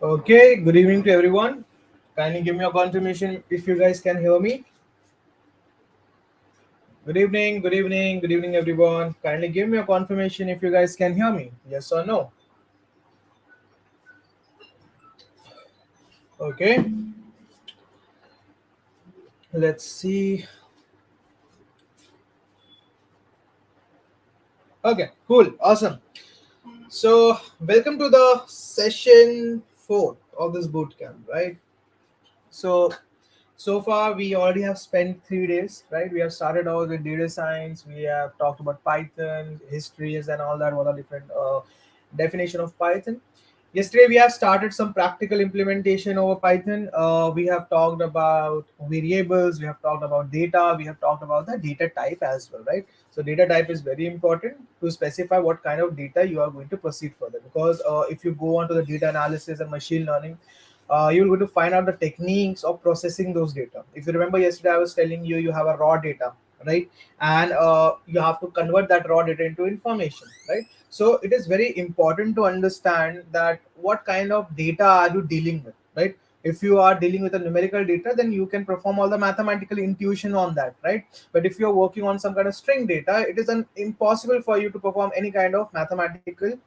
Okay, good evening to everyone. Kindly give me a confirmation if you guys can hear me. Good evening, everyone. Kindly give me a confirmation if you guys can hear me. Yes or no? Okay, let's see. Okay, cool, awesome. So, welcome to the session 4 of this bootcamp, right? So, so far we already have spent 3 days, right? We have started out with data science. We have talked about Python histories and all that, what are different definition of Python. Yesterday we have started some practical implementation over Python. We have talked about variables, we have talked about data, we have talked about the data type as well, right? So data type is very important to specify what kind of data you are going to proceed further, because if you go on to the data analysis and machine learning, you're going to find out the techniques of processing those data. If you remember yesterday, I was telling you you have a raw data, right? And you have to convert that raw data into information, right? So it is very important to understand that what kind of data are you dealing with, right? If you are dealing with a numerical data, then you can perform all the mathematical intuition on that, right? But if you're working on some kind of string data, it is impossible for you to perform any kind of mathematical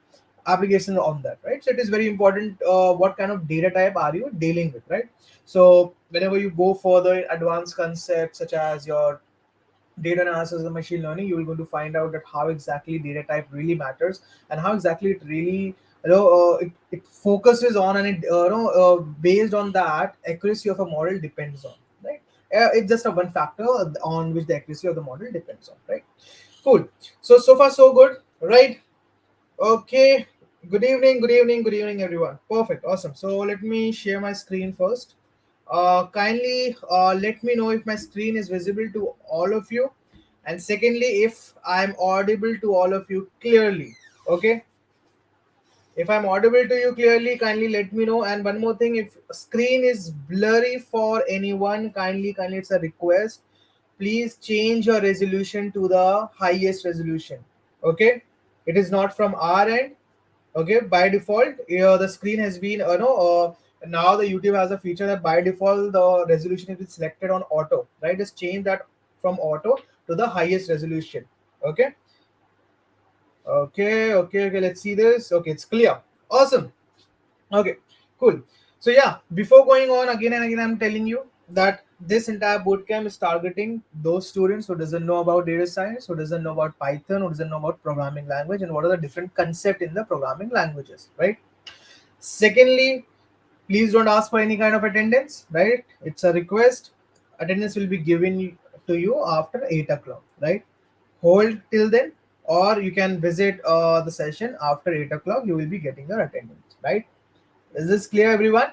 application on that, right? So it is very important what kind of data type are you dealing with, right? So whenever you go further in advanced concepts such as your data analysis and machine learning, you will going to find out that how exactly data type really matters and how exactly it really it focuses on, and it based on that accuracy of a model depends on, right? It's just a one factor on which the accuracy of the model depends on, right? Cool. So far so good, right? Okay. Good evening, everyone. Perfect. Awesome. So let me share my screen first. Kindly let me know if my screen is visible to all of you. And secondly, if I'm audible to all of you clearly. Okay. If I'm audible to you clearly, kindly let me know. And one more thing, if screen is blurry for anyone, kindly, it's a request. Please change your resolution to the highest resolution. Okay. It is not from our end. Okay, by default the screen has been now the YouTube has a feature that by default the resolution is selected on auto, right? Just change that from auto to the highest resolution. Okay, okay, let's see this. Okay, it's clear. Awesome. Okay, cool. So yeah, before going on, again and again I'm telling you that this entire bootcamp is targeting those students who doesn't know about data science, who doesn't know about Python, who doesn't know about programming language, and what are the different concept in the programming languages, right? Secondly, please don't ask for any kind of attendance, right? It's a request. Attendance will be given to you after 8 o'clock, right? Hold till then, or you can visit the session after 8 o'clock. You will be getting your attendance, right? Is this clear, everyone?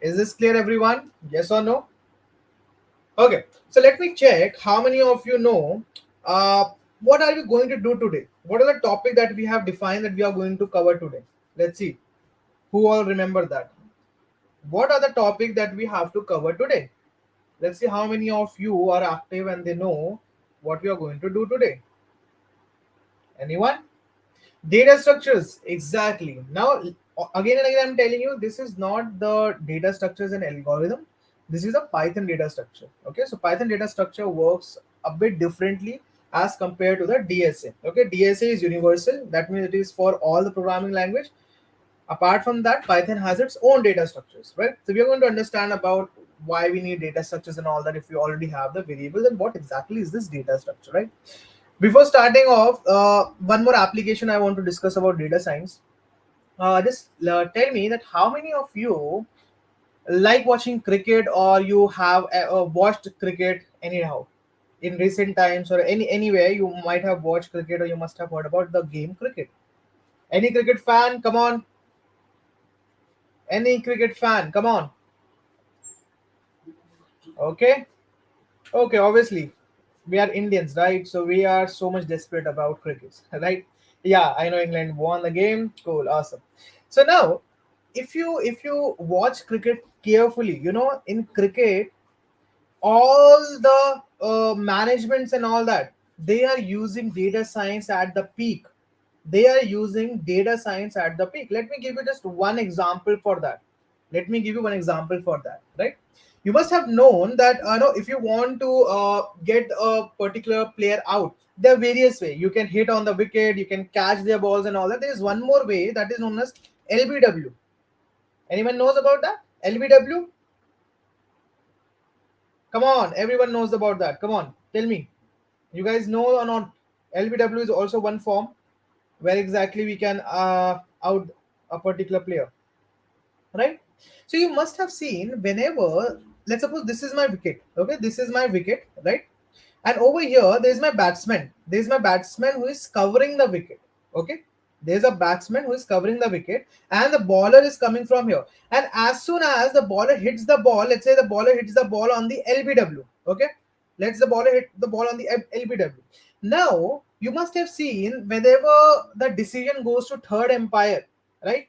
Is this clear, everyone? Yes or no? Okay, so let me check how many of you know what are we going to do today? What are the topic that we have defined that we are going to cover today? Let's see who all remember that. What are the topic that we have to cover today? Let's see how many of you are active and they know what we are going to do today. Anyone? Data structures, exactly. Now, again and again, I'm telling you, this is not the data structures and algorithm. This is a Python data structure. Okay, so Python data structure works a bit differently as compared to the DSA. Okay, DSA is universal. That means it is for all the programming language. Apart from that, Python has its own data structures, right? So we are going to understand about why we need data structures and all that. If we already have the variables, and what exactly is this data structure, right? Before starting off, one more application I want to discuss about data science. Just tell me that how many of you like watching cricket, or you have watched cricket anyhow in recent times, or anywhere you might have watched cricket, or you must have heard about the game cricket. Any cricket fan? Come on. Any cricket fan? Come on. Okay. Okay, obviously, we are Indians, right? So we are so much desperate about cricket, right? Yeah, I know England won the game. Cool, awesome. So now, if you watch cricket carefully, in cricket, all the managements and all that, they are using data science at the peak. They are using data science at the peak. Let me give you just one example for that. Let me give you one example for that, right? You must have known that no, if you want to get a particular player out, there are various ways. You can hit on the wicket, you can catch their balls and all that. There is one more way that is known as LBW. Anyone knows about that? LBW? Come on, everyone knows about that. Come on, tell me. You guys know or not? LBW is also one form where exactly we can out a particular player, right? So you must have seen whenever, let's suppose this is my wicket, okay, this is my wicket, right? And over here there's my batsman, who is covering the wicket, okay? There's a batsman who is covering the wicket, and the bowler is coming from here. And as soon as the bowler hits the ball, let's say the bowler hits the ball on the LBW, okay, let's the bowler hit the ball on the LBW. Now you must have seen whenever the decision goes to third umpire, right?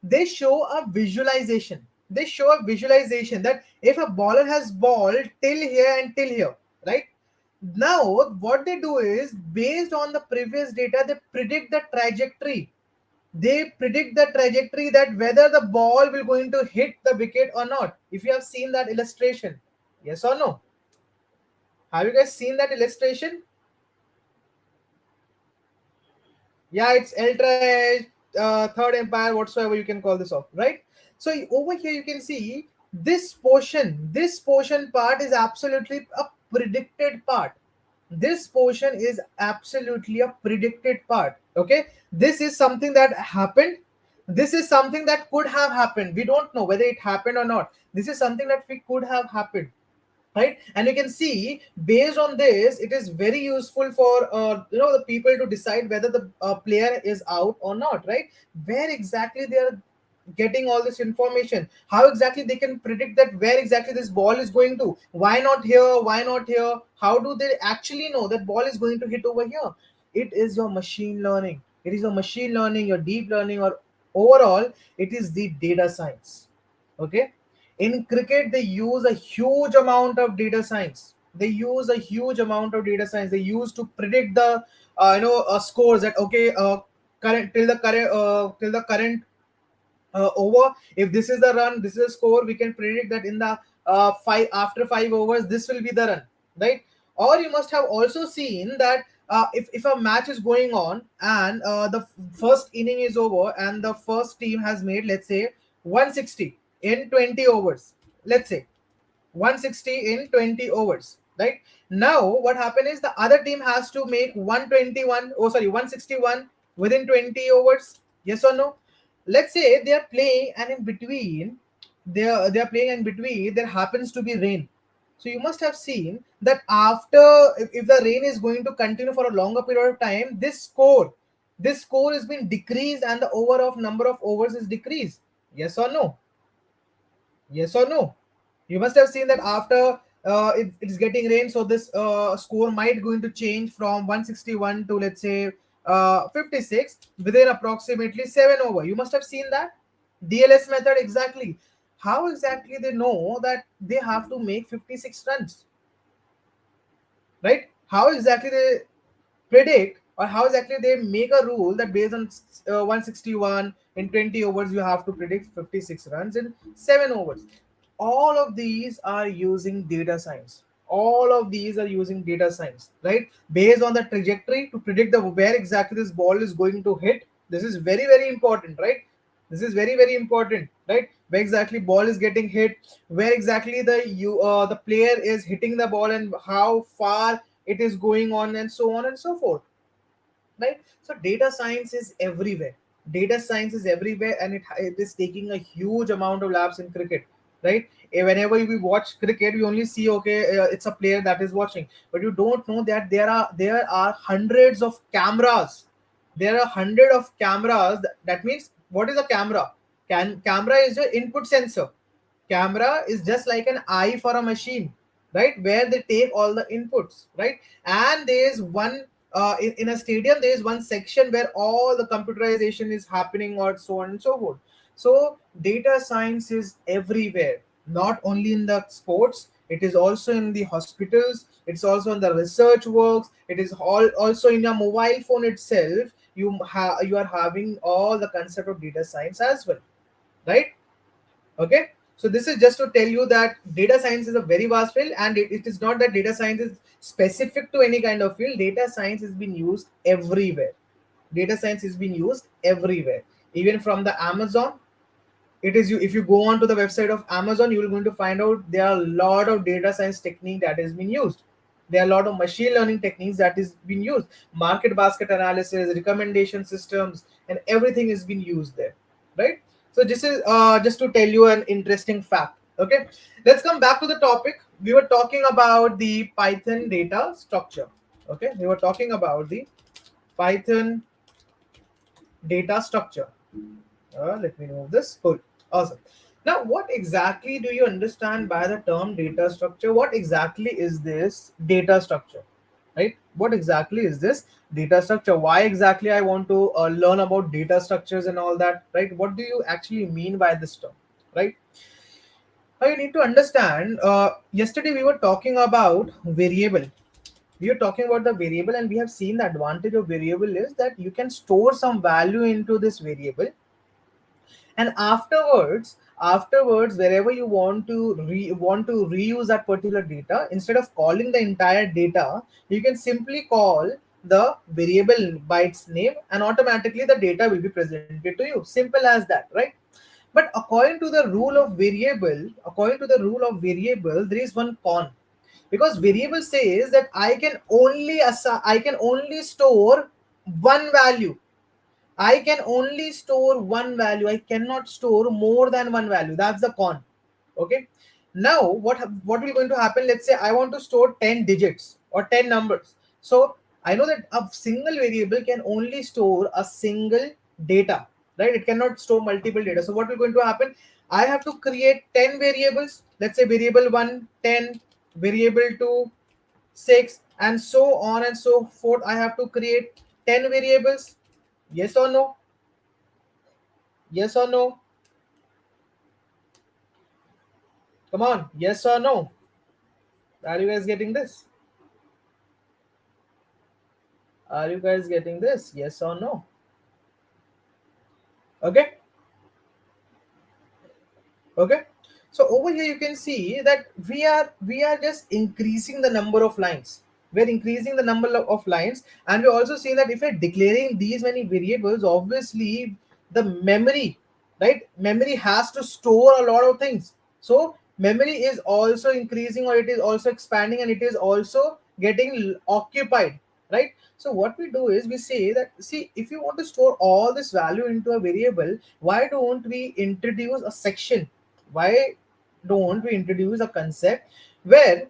They show a visualization. They show a visualization that if a bowler has balled till here and till here, right? Now what they do is, based on the previous data, they predict the trajectory. They predict the trajectory, that whether the ball will going to hit the wicket or not. If you have seen that illustration, yes or no? Have you guys seen that illustration? Yeah, it's ultra third empire, whatsoever you can call this off, right? So over here you can see this portion part is absolutely a predicted part. This portion is absolutely a predicted part, okay? This is something that happened. This is something that could have happened. We don't know whether it happened or not. This is something that we could have happened, right? And you can see, based on this, it is very useful for the people to decide whether the player is out or not, right? Where exactly they are getting all this information, how exactly they can predict that where exactly this ball is going to, why not here, why not here, how do they actually know that ball is going to hit over here? It is your machine learning. It is your machine learning, your deep learning, or overall it is the data science, okay? In cricket they use a huge amount of data science. They use to predict the scores, that okay, current till the current over, if this is the run, this is the score, we can predict that in the five, after 5 overs, this will be the run, right? Or you must have also seen that if a match is going on, and the first inning is over, and the first team has made, let's say, 160 in 20 overs, let's say 160 in 20 overs, right? Now what happened is, the other team has to make 121, 161 within 20 overs, yes or no? Let's say they are playing, and in between, they are playing, and between there happens to be rain. So you must have seen that after, if the rain is going to continue for a longer period of time, this score is being decreased, and the over of number of overs is decreased, yes or no? Yes or no? You must have seen that after it's getting rain, so this score might going to change from 161 to, let's say, 56 within approximately 7 over. You must have seen that DLS method. Exactly. How exactly they know that they have to make 56 runs, right? How exactly they predict, or how exactly they make a rule that based on 161 in 20 overs, you have to predict 56 runs in 7 overs? All of these are using data science. Right? Based on the trajectory, to predict the where exactly this ball is going to hit. This is very, very important, right? This is very, very important, right? Where exactly ball is getting hit, where exactly the player is hitting the ball, and how far it is going on and so forth, right? So data science is everywhere. And it is taking a huge amount of labs in cricket, right? Whenever we watch cricket, we only see, okay, it's a player that is watching, but you don't know that there are hundreds of cameras. There are hundred of cameras. That means, what is a camera? Camera is your input sensor. Camera is just like an eye for a machine, right? Where they take all the inputs, right? And there is one in a stadium, there is one section where all the computerization is happening, or so on and so forth. So data science is everywhere, not only in the sports. It is also in the hospitals, it's also in the research works, it is also in your mobile phone itself. you are having all the concept of data science as well, right? Okay, so this is just to tell you that data science is a very vast field, and it is not that data science is specific to any kind of field. Data science is being used everywhere. Data science is being used everywhere, even from the Amazon. It is you, if you go on to the website of Amazon, you will going to find out there are a lot of data science technique that is being used. There are a lot of machine learning techniques that is being used. Market basket analysis, recommendation systems, and everything is being used there, right? So this is just to tell you an interesting fact. Okay, let's come back to the topic. We were talking about the Python data structure. Okay, we were talking about the Python data structure. Let me remove this. Cool. Awesome. Now, what exactly do you understand by the term data structure? What exactly is this data structure? Right? What exactly is this data structure? Why exactly I want to learn about data structures and all that? Right? What do you actually mean by this term? Right? Now, you need to understand. Yesterday, we were talking about variable. We are talking about the variable, and we have seen the advantage of variable is that you can store some value into this variable, and afterwards wherever you want to reuse that particular data, instead of calling the entire data, you can simply call the variable by its name, and automatically the data will be presented to you. Simple as that, right? But according to the rule of variable, there is one con, because variable says that I can only store one value. I can only store one value. I cannot store more than one value. That's the con. Okay. Now, what will going to happen? Let's say I want to store 10 digits or 10 numbers. So I know that a single variable can only store a single data, right? It cannot store multiple data. So what will going to happen? I have to create 10 variables. Let's say variable 1, 10, variable 2, 6, and so on and so forth. I have to create 10 variables. Yes or no? Yes or no? Come on. Yes or no? Are you guys getting this? Are you guys getting this? Yes or no? Okay. Okay. So over here you can see that we are just increasing the number of lines. We're increasing the number of lines, and we also see that if we're declaring these many variables, obviously the memory, right? Memory has to store a lot of things. So memory is also increasing, or it is also expanding, and it is also getting occupied, right? So what we do is we say that, see, if you want to store all this value into a variable, why don't we introduce a section? Why don't we introduce a concept where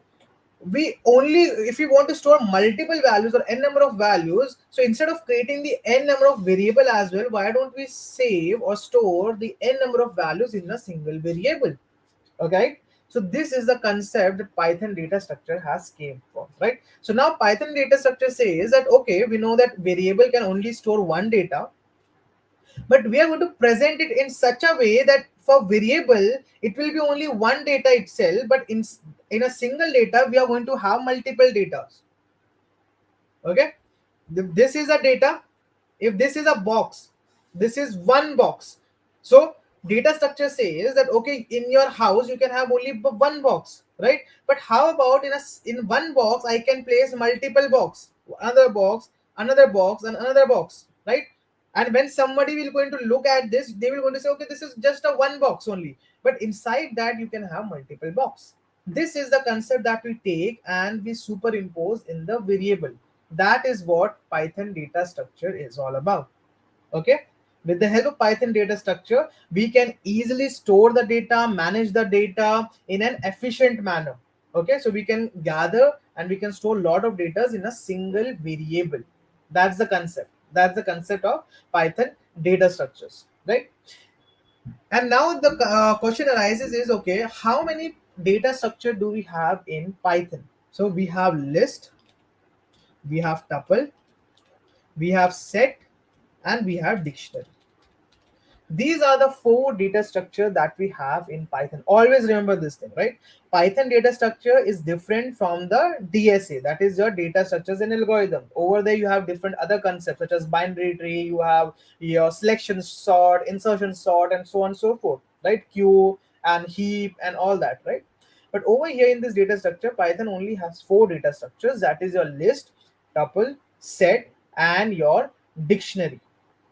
we only, if we want to store multiple values or n number of values, so instead of creating the n number of variable as well, why don't we save or store the n number of values in a single variable? Okay, so this is the concept that Python data structure has came from, right? So now Python data structure says that, okay, we know that variable can only store one data, but we are going to present it in such a way that for variable it will be only one data itself, but in a single data we are going to have multiple data. Okay, this is a data. If this is a box, this is one box. So data structure says that, okay, in your house you can have only one box, right? But how about in one box I can place multiple box, another box, another box, and another box, right? And when somebody will going to look at this, they will going to say, okay, this is just a one box only, but inside that you can have multiple box. This is the concept that we take and we superimpose in the variable. That is what Python data structure is all about. Okay, with the help of Python data structure, we can easily store the data, manage the data in an efficient manner. Okay, so we can gather and we can store a lot of data in a single variable. That's the concept. That's the concept of Python data structures, right? And now the question arises is, okay, how many data structure do we have in Python? So we have list, we have tuple, we have set, and we have dictionary. These are the four data structure that we have in Python. Always remember this thing, right? Python data structure is different from the DSA, that is your data structures and algorithm. Over there you have different other concepts such as binary tree, you have your selection sort, insertion sort, and so on and so forth, right? Queue and heap and all that, right? But over here in this data structure, Python only has four data structures, that is your list, tuple, set, and your dictionary.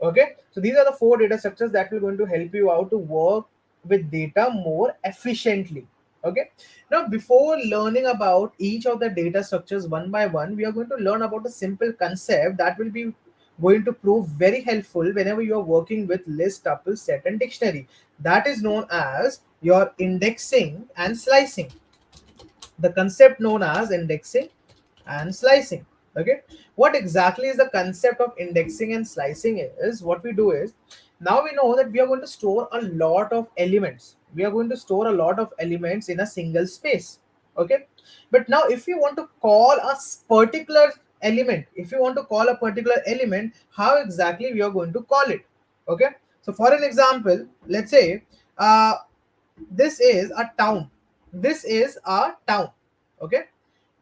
Okay, so these are the four data structures that will going to help you out to work with data more efficiently. Okay, now before learning about each of the data structures one by one, we are going to learn about a simple concept that will be going to prove very helpful whenever you are working with list, tuple, set, and dictionary. That is known as your indexing and slicing. The concept known as indexing and slicing. Okay, what exactly is the concept of indexing and slicing is, what we do is, now we know that we are going to store a lot of elements. We are going to store a lot of elements in a single space. Okay, but now if you want to call a particular element, if you want to call a particular element, how exactly we are going to call it? Okay, so for an example, let's say this is a town. This is a town. Okay,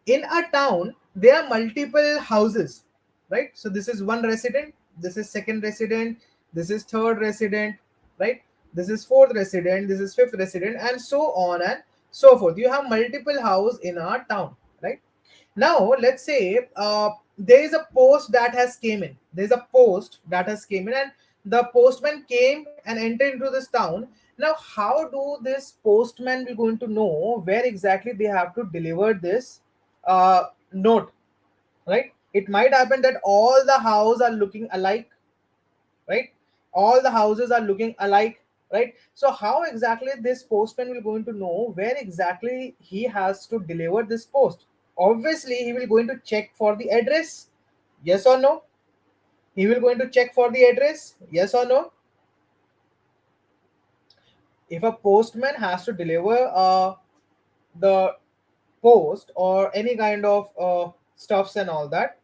in a town there are multiple houses, right? So this is one resident, this is second resident, this is third resident, right? This is fourth resident, this is fifth resident, and so on and so forth. You have multiple house in a town, right? Now let's say there is a post that has came in. There's a post that has came in, and the postman came and entered into this town. Now how do this postman be going to know where exactly they have to deliver this note, right? It might happen that all the houses are looking alike, right? All the houses are looking alike, right? So how exactly this postman will going to know where exactly he has to deliver this post? Obviously he will going to check for the address. Yes or no? He will going to check for the address. Yes or no? If a postman has to deliver the post or any kind of stuffs and all that,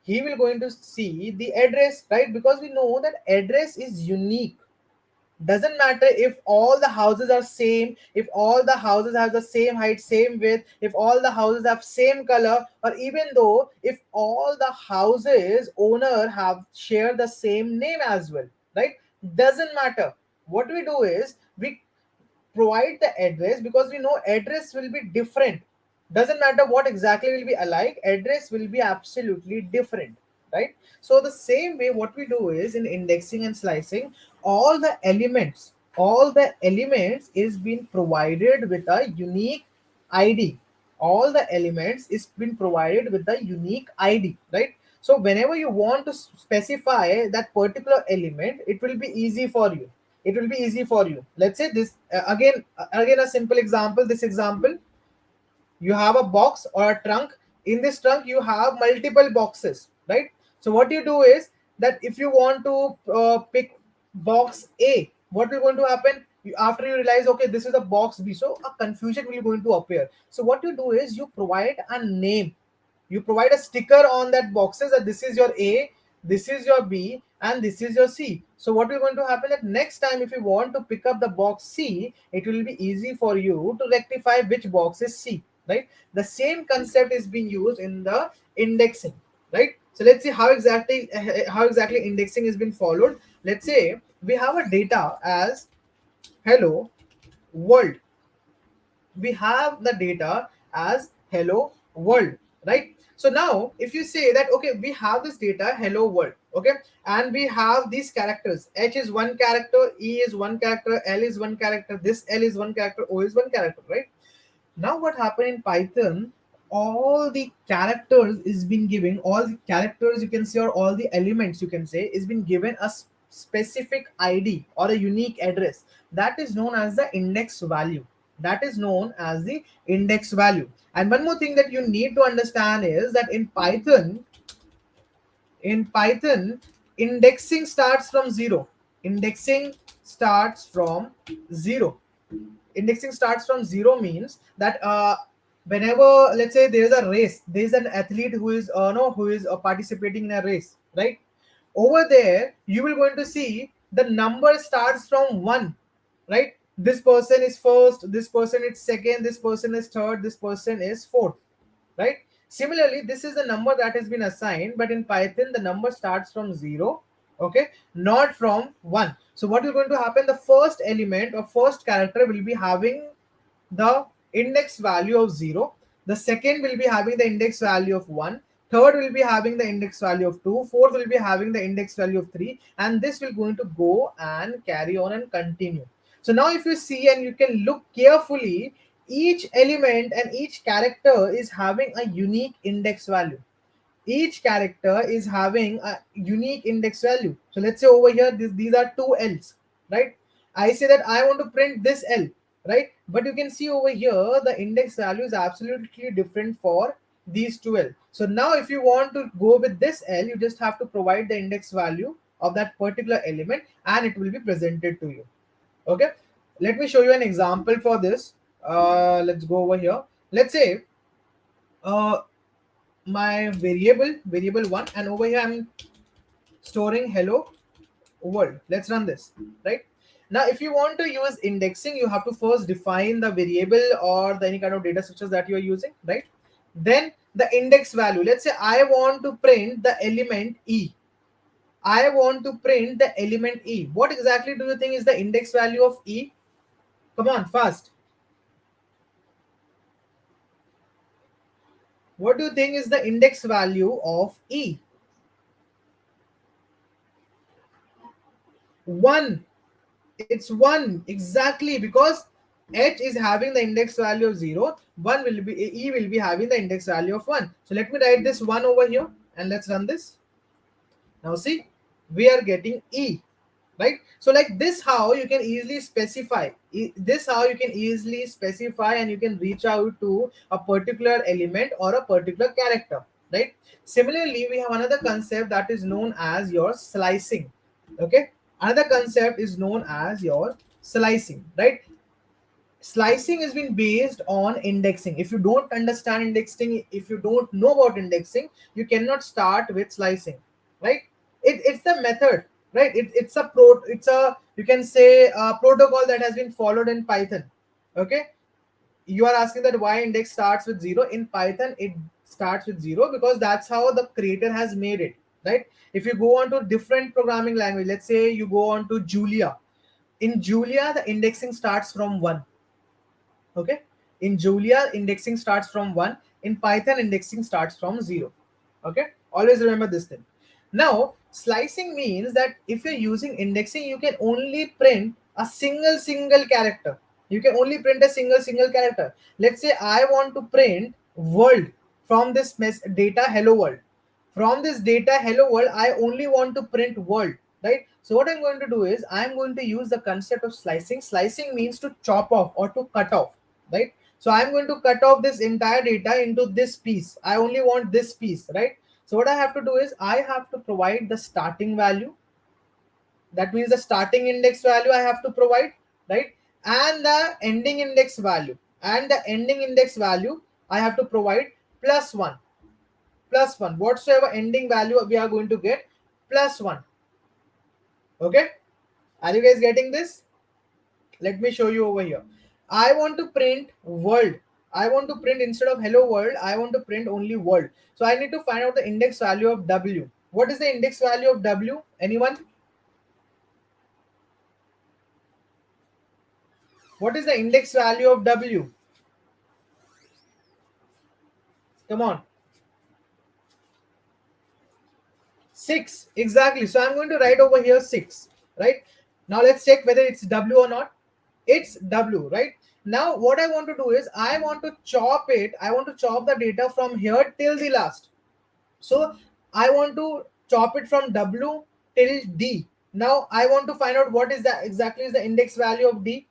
he will going to see the address, right? Because we know that address is unique. Doesn't matter if all the houses are same, if all the houses have the same height, same width, if all the houses have same color, or even though if all the houses owner have share the same name as well, right? Doesn't matter. What we do is we provide the address, because we know address will be different. Doesn't matter what exactly will be alike, address will be absolutely different, right? So the same way what we do is in indexing and slicing, all the elements is being provided with a unique id. All the elements is been provided with the unique id, right? So whenever you want to specify that particular element, it will be easy for you. It will be easy for you. Let's say this again a simple example. This example, you have a box or a trunk. In this trunk you have multiple boxes, right? So what you do is that if you want to pick box A, what will going to happen? After you realize, okay, this is a box B, so a confusion will going to appear. So what you do is you provide a name, you provide a sticker on that boxes that this is your A, this is your B, and this is your C. So what is going to happen that next time if you want to pick up the box C, it will be easy for you to rectify which box is C, right? The same concept is being used in the indexing, right? So let's see how exactly indexing has been followed. Let's say we have a data as hello world. We have the data as hello world, right? So now if you say that, okay, we have this data hello world, okay, and we have these characters, h is one character, e is one character, l is one character, this l is one character, o is one character, right? Now what happened in Python, all the characters is been giving, all the characters you can say, or all the elements you can say, is been given a specific id or a unique address. That is known as the index value. That is known as the index value. And one more thing that you need to understand is that in Python, indexing starts from zero. Indexing starts from zero. Indexing starts from zero means that whenever, let's say, there is a race, there is an athlete who is no who is participating in a race, right? Over there you will going to see the number starts from 1, right? This person is first, this person is second, this person is third, this person is fourth, right? Similarly, this is the number that has been assigned, but in Python the number starts from 0, okay, not from 1. So what is going to happen, the first element or first character will be having the index value of 0, the second will be having the index value of 1, third will be having the index value of 2, fourth will be having the index value of 3, and this will going to go and carry on and continue. So now if you see and you can look carefully, each element and each character is having a unique index value. Each character is having a unique index value. So let's say over here, these are two L's, right? I say that I want to print this L, right? But you can see over here, the index value is absolutely different for these two L. So now if you want to go with this L, you just have to provide the index value of that particular element and it will be presented to you. Okay, let me show you an example for this. Let's go over here. Let's say uh, my variable 1, and over here I'm storing hello world. Let's run this. Right now, if you want to use indexing, you have to first define the variable or the any kind of data structures that you are using, right? Then the index value, let's say I want to print the element E. I want to print the element E. What exactly do you think is the index value of E? Come on, fast. What do you think is the index value of E? 1. It's 1 exactly, because H is having the index value of 0. 1 will be E will be having the index value of 1. So let me write this 1 over here and let's run this. Now see, we are getting E, right? So like this, how you can easily specify this, how you can easily specify and you can reach out to a particular element or a particular character, right? Similarly, we have another concept that is known as your slicing. Okay, another concept is known as your slicing, right? Slicing has been based on indexing. If you don't understand indexing, if you don't know about indexing, you cannot start with slicing, right? It's the method, right? It's a, you can say, a protocol that has been followed in Python. Okay, you are asking that why index starts with 0 in Python. It starts with 0 because that's how the creator has made it, right? If you go on to different programming language, let's say you go on to Julia. In Julia, the indexing starts from 1. Okay, in Julia indexing starts from 1, in Python indexing starts from 0. Okay, always remember this thing. Now slicing means that if you're using indexing, you can only print a single character. You can only print a single character. Let's say I want to print world from this data hello world. From this data hello world, I only want to print world, right? So what I'm going to do is I'm going to use the concept of slicing. Slicing means to chop off or to cut off, right? So I'm going to cut off this entire data into this piece. I only want this piece, right? So what I have to do is I have to provide the starting value. That means the starting index value I have to provide, right? And the ending index value. And the ending index value I have to provide plus 1. Plus 1. Whatsoever ending value we are going to get, plus 1. Okay? Are you guys getting this? Let me show you over here. I want to print world. I want to print, instead of hello world, I want to print only world. So I need to find out the index value of W. What is the index value of W? Anyone? What is the index value of W? Come on. 6. Exactly. So I'm going to write over here 6. Right? Now let's check whether it's W or not. It's W, right? Now what I want to do is I want to chop it. I want to chop the data from here till the last. So I want to chop it from W till D. Now I want to find out what is the exactly is the index value of D.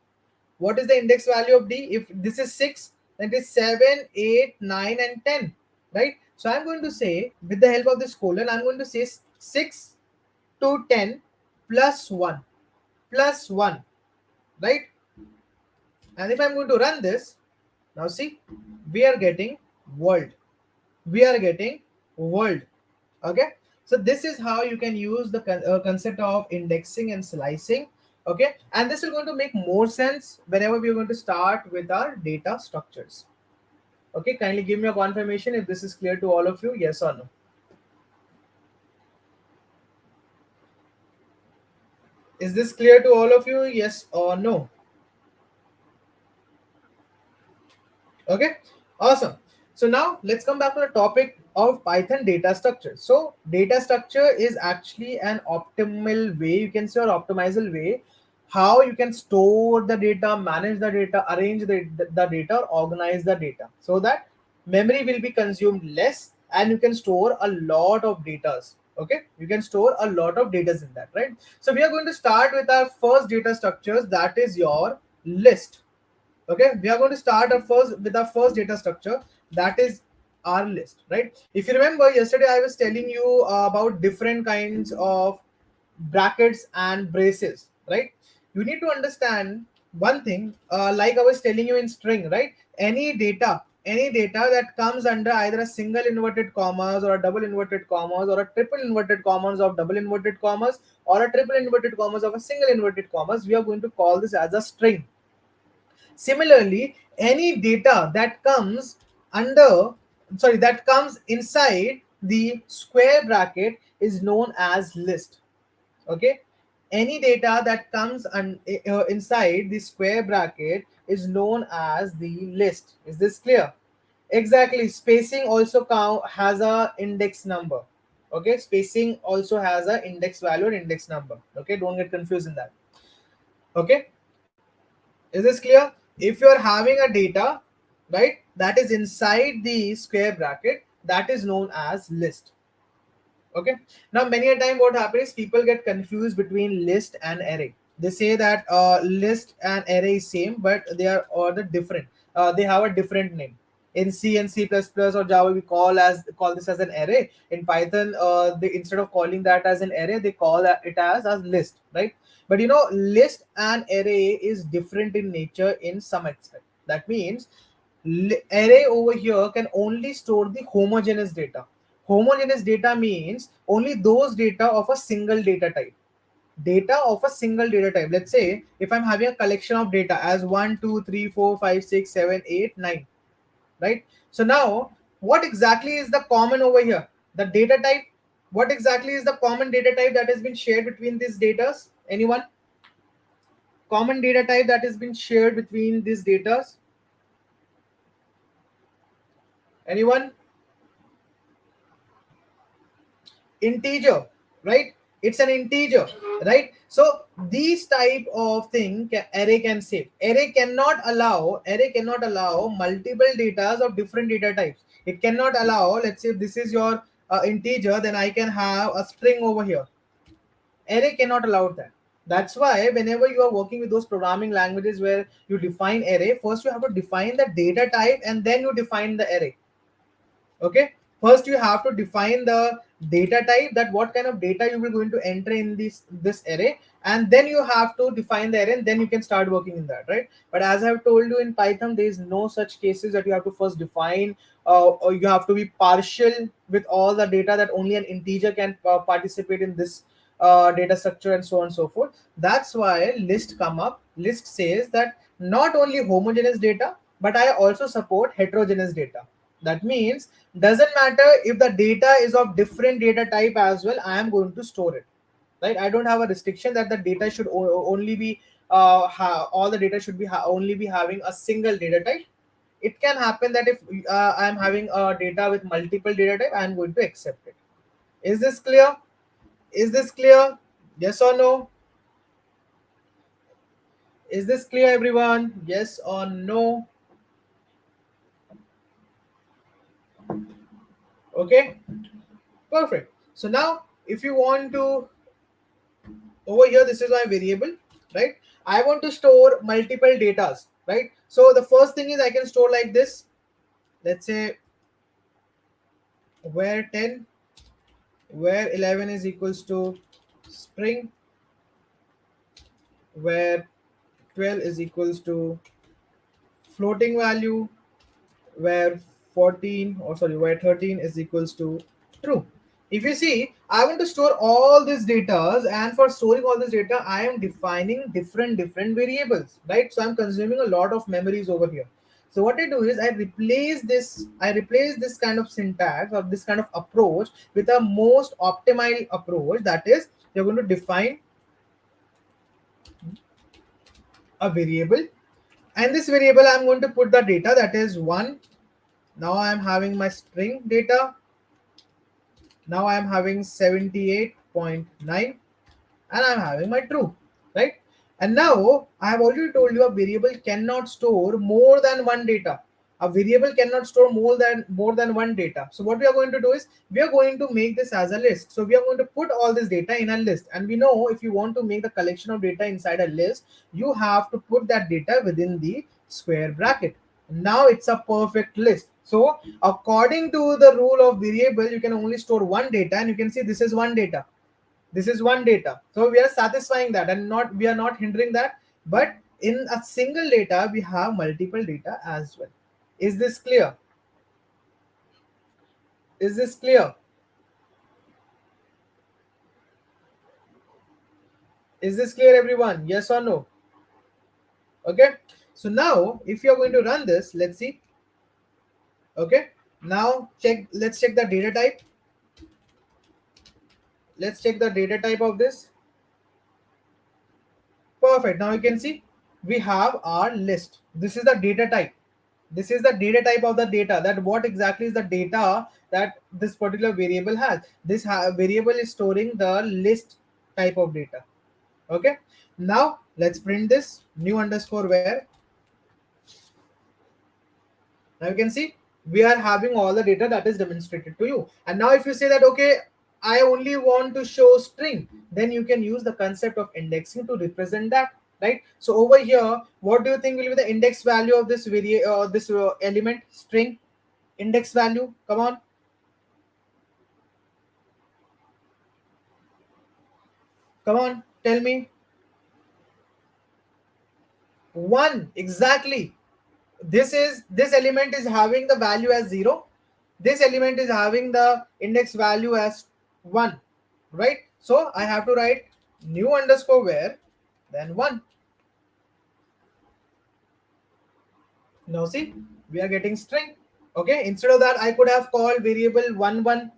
What is the index value of D? If this is 6, then it is 7, 8, 9, and 10, right? So I'm going to say, with the help of this colon, I'm going to say 6 to 10 plus 1, right? And if I'm going to run this, now see, we are getting world. We are getting world. Okay. So this is how you can use the concept of indexing and slicing. Okay, and this is going to make more sense whenever we are going to start with our data structures. Okay, kindly give me a confirmation if this is clear to all of you, yes or no. Is this clear to all of you, yes or no? Okay, awesome. So now let's come back to the topic of Python data structure. So data structure is actually an optimal way, you can say, or optimizal way, how you can store the data, manage the data, arrange the data, or organize the data, so that memory will be consumed less and you can store a lot of data. Okay, you can store a lot of data in that, right? So we are going to start with our first data structures, that is your list. Okay, we are going to start our first data structure, that is our list, right? If you remember, yesterday I was telling you about different kinds of brackets and braces, right? You need to understand one thing, like I was telling you in string, right? Any data that comes under either a single inverted commas or a double inverted commas or a triple inverted commas of double inverted commas or a triple inverted commas of a single inverted commas, we are going to call this as a string. Similarly, any data that comes under, sorry, that comes inside the square bracket is known as list. Okay, any data that comes inside the square bracket is known as the list. Is this clear? Exactly. Spacing also has a index number. Okay, spacing also has a index value or index number. Okay, don't get confused in that. Okay, is this clear? If you're having a data, right, that is inside the square bracket, that is known as list. Okay, now many a time what happens is people get confused between list and array. They say that list and array is same, but they are or the different, they have a different name. In C and C++ or Java, we call this as an array. In Python, they, instead of calling that as an array, they call it as list, right? But you know, list and array is different in nature in some aspect. That means array over here can only store the homogeneous data. Homogeneous data means only those data of a single data type. Data of a single data type. Let's say if I'm having a collection of data as 1, 2, 3, 4, 5, 6, 7, 8, 9, right? So now, what exactly is the common over here? The data type. What exactly is the common data type that has been shared between these data? Anyone? Common data type that has been shared between these data? Anyone? Integer, right? It's an integer, right? So these type of thing array can save. Array cannot allow multiple datas of different data types. It cannot allow, let's say if this is your integer, then I can have a string over here. Array cannot allow that. That's why whenever you are working with those programming languages where you define array, first you have to define the data type and then you define the array. Okay, first you have to define the data type, that what kind of data you will going to enter in this array, and then you have to define the array, and then you can start working in that, right? But as I have told you, in Python there is no such cases that you have to first define, or you have to be partial with all the data, that only an integer can participate in this data structure, and so on and so forth. That's why list come up. List says that not only homogeneous data, but I also support heterogeneous data. That means doesn't matter if the data is of different data type as well, I am going to store it, right? I don't have a restriction that the data should only be all the data should be only be having a single data type. It can happen that if I am having data with multiple data type, I am going to accept it. Is this clear? Is this clear? Yes or no? Is this clear, everyone? Yes or no? Okay, perfect. So now if you want to, over here this is my variable, right? I want to store multiple datas, right? So the first thing is I can store like this. Let's say where 10, where 11 is equals to string, where 12 is equals to floating value, where 14, or sorry, where 13 is equals to true. If you see, I want to store all these data, and for storing all this data, I am defining different variables, right? So I'm consuming a lot of memories over here. So what I do is I replace this kind of syntax or this kind of approach with a most optimal approach. That is, you're going to define a variable, and this variable I'm going to put the data, that is 1. Now I'm having my string data. Now I'm having 78.9, and I'm having my true, right? And now I have already told you a variable cannot store more than one data. A variable cannot store more than one data. So what we are going to do is we are going to make this as a list. So we are going to put all this data in a list, and we know if you want to make the collection of data inside a list, you have to put that data within the square bracket. Now it's a perfect list. So according to the rule of variable, you can only store one data, and you can see this is one data, this is one data. So we are satisfying that, and not we are not hindering that. But in a single data we have multiple data as well. Is this clear? Is this clear? Is this clear, everyone? Yes or no? Okay, so now if you are going to run this, let's see. Okay, now let's check the data type. Let's check the data type of this. Perfect. Now you can see we have our list. This is the data type. This is the data type of the data, that what exactly is the data that this particular variable has. This variable is storing the list type of data. Okay, now let's print this new underscore where. Now you can see we are having all the data that is demonstrated to you. And now if you say that, okay, I only want to show string, then you can use the concept of indexing to represent that, right? So over here, what do you think will be the index value of this element string? Index value, come on. Come on, tell me. 1, exactly. This element is having the value as 0. This element is having the index value as 1, right? So I have to write new underscore where, then 1. Now see, we are getting string. Okay, instead of that I could have called variable 1 1,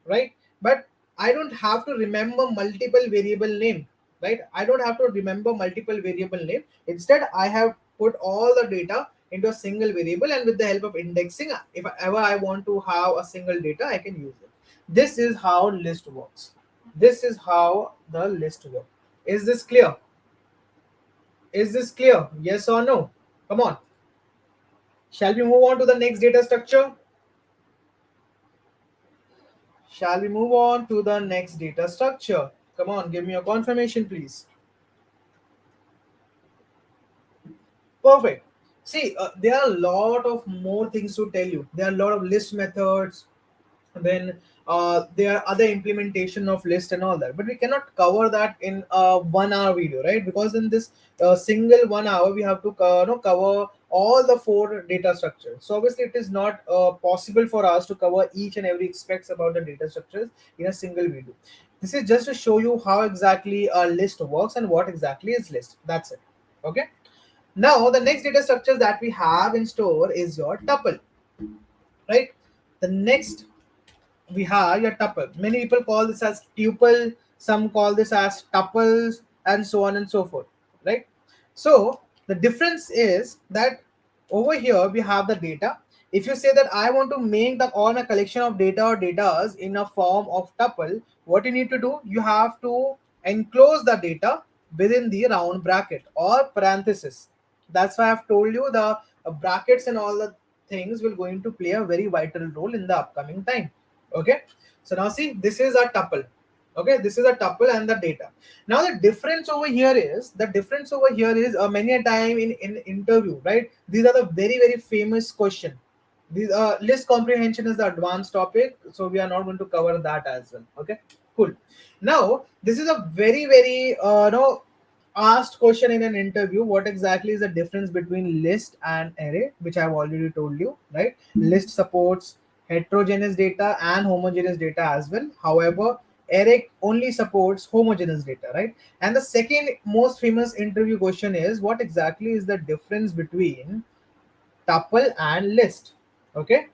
right? But I don't have to remember multiple variable name, right? I don't have to remember multiple variable name. Instead I have put all the data into a single variable, and with the help of indexing, if ever I want to have a single data, I can use it. This is how list works. This is how the list works. Is this clear? Is this clear? Yes or no? Come on. Shall we move on to the next data structure? Shall we move on to the next data structure? Come on, give me a confirmation, please. Perfect. See, there are a lot of more things to tell you. There are a lot of list methods, then there are other implementation of list and all that, but we cannot cover that in a 1 hour video, right? Because in this single 1 hour we have to cover all the 4 data structures. So obviously it is not possible for us to cover each and every aspects about the data structures in a single video. This is just to show you how exactly a list works and what exactly is list. That's it. Okay, now the next data structure that we have in store is your tuple, right? The next we have your tuple. Many people call this as tuple, some call this as tuples, and so on and so forth, right? So the difference is that over here we have the data. If you say that I want to make the on a collection of data or datas in a form of tuple, what you need to do, you have to enclose the data within the round bracket or parenthesis. That's why I've told you the brackets and all the things will going to play a very vital role in the upcoming time. Okay, so now see, this is a tuple. Okay, this is a tuple and the data. Now the difference over here is many a time in interview, right? These are the very famous question. These list comprehension is the advanced topic, so we are not going to cover that as well. Okay, cool. Now this is a very no asked question in an interview. What exactly is the difference between list and array, which I've already told you, right? List supports heterogeneous data and homogeneous data as well. However, Eric only supports homogeneous data, right? And the second most famous interview question is, what exactly is the difference between tuple and list? Okay,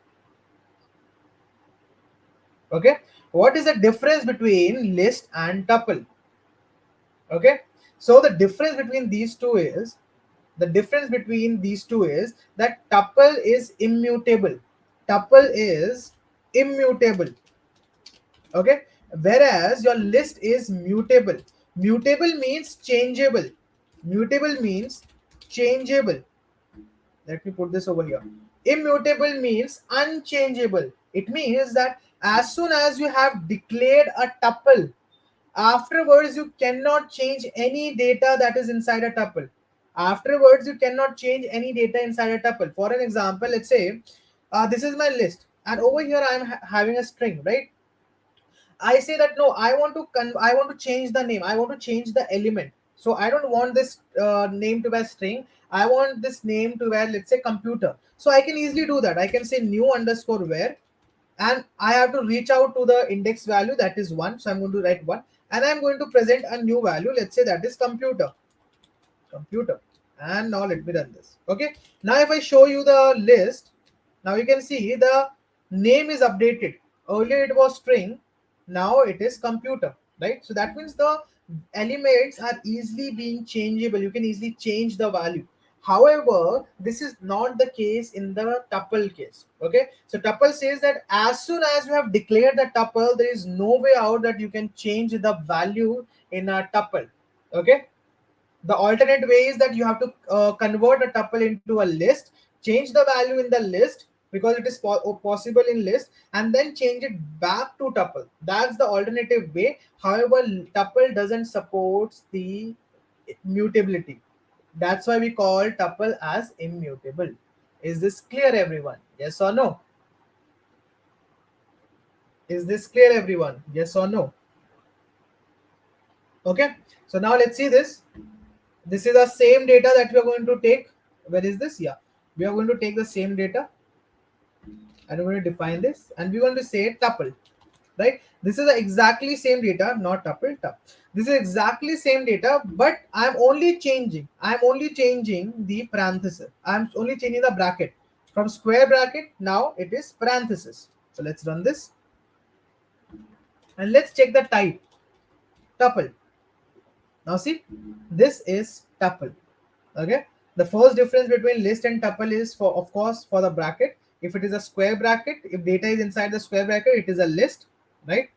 okay. What is the difference between list and tuple? Okay, so the difference between these two is that tuple is immutable. Tuple is immutable. Okay, whereas your list is mutable. Mutable means changeable. Mutable means changeable. Let me put this over here. Immutable means unchangeable. It means that as soon as you have declared a tuple, afterwards you cannot change any data that is inside a tuple. Afterwards you cannot change any data inside a tuple. For an example, let's say this is my list, and over here I am having a string, right? I say that no, I want to change the name. I want to change the element. So I don't want this name to be a string. I want this name to be, let's say, computer. So I can easily do that. I can say new underscore where, and I have to reach out to the index value, that is 1. So I'm going to write 1, and I'm going to present a new value. Let's say that is computer. And now let me run this. Okay, now if I show you the list, now you can see the name is updated. Earlier it was string, now it is computer, right? So that means the elements are easily being changeable. You can easily change the value. However, this is not the case in the tuple case. Okay, so tuple says that as soon as you have declared the tuple, there is no way out that you can change the value in a tuple. Okay, the alternate way is that you have to convert a tuple into a list, change the value in the list because it is possible in list, and then change it back to tuple. That's the alternative way. However, tuple doesn't support the mutability. That's why we call tuple as immutable. Is this clear, everyone? Yes or no? Is this clear, everyone? Yes or no? Okay, so now let's see this. This is the same data that we are going to take. Where is this? Yeah, we are going to take the same data, and we're going to define this, and we're going to say tuple, right? This is the exactly same data, not tuple. This is exactly same data, but I'm only changing the parenthesis. I'm only changing the bracket from square bracket. Now it is parenthesis. So let's run this, and let's check the type, tuple. Now see, this is tuple. Okay, the first difference between list and tuple is, for of course, for the bracket. If it is a square bracket, if data is inside the square bracket, it is a list, right?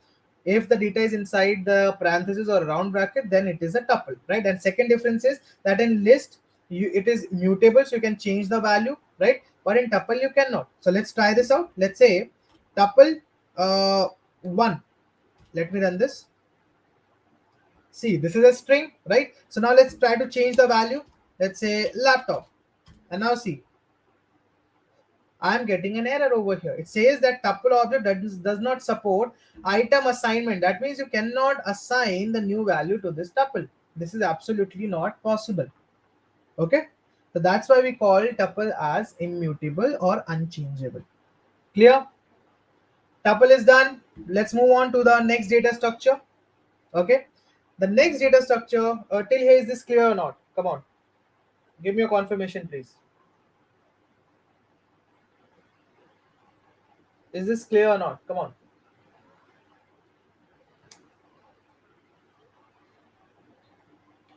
If the data is inside the parenthesis or round bracket, then it is a tuple, right? And second difference is that in list it is mutable, so you can change the value, right? But in tuple you cannot. So let's try this out. Let's say tuple 1. Let me run this. See, this is a string, right? So now let's try to change the value. Let's say laptop. And now see, I'm getting an error over here. It says that tuple object does not support item assignment. That means you cannot assign the new value to this tuple. This is absolutely not possible. Okay, so that's why we call tuple as immutable or unchangeable. Clear? Tuple is done. Let's move on to the next data structure. Okay, the next data structure, till here, is this clear or not? Come on, give me a confirmation, please. Is this clear or not? Come on.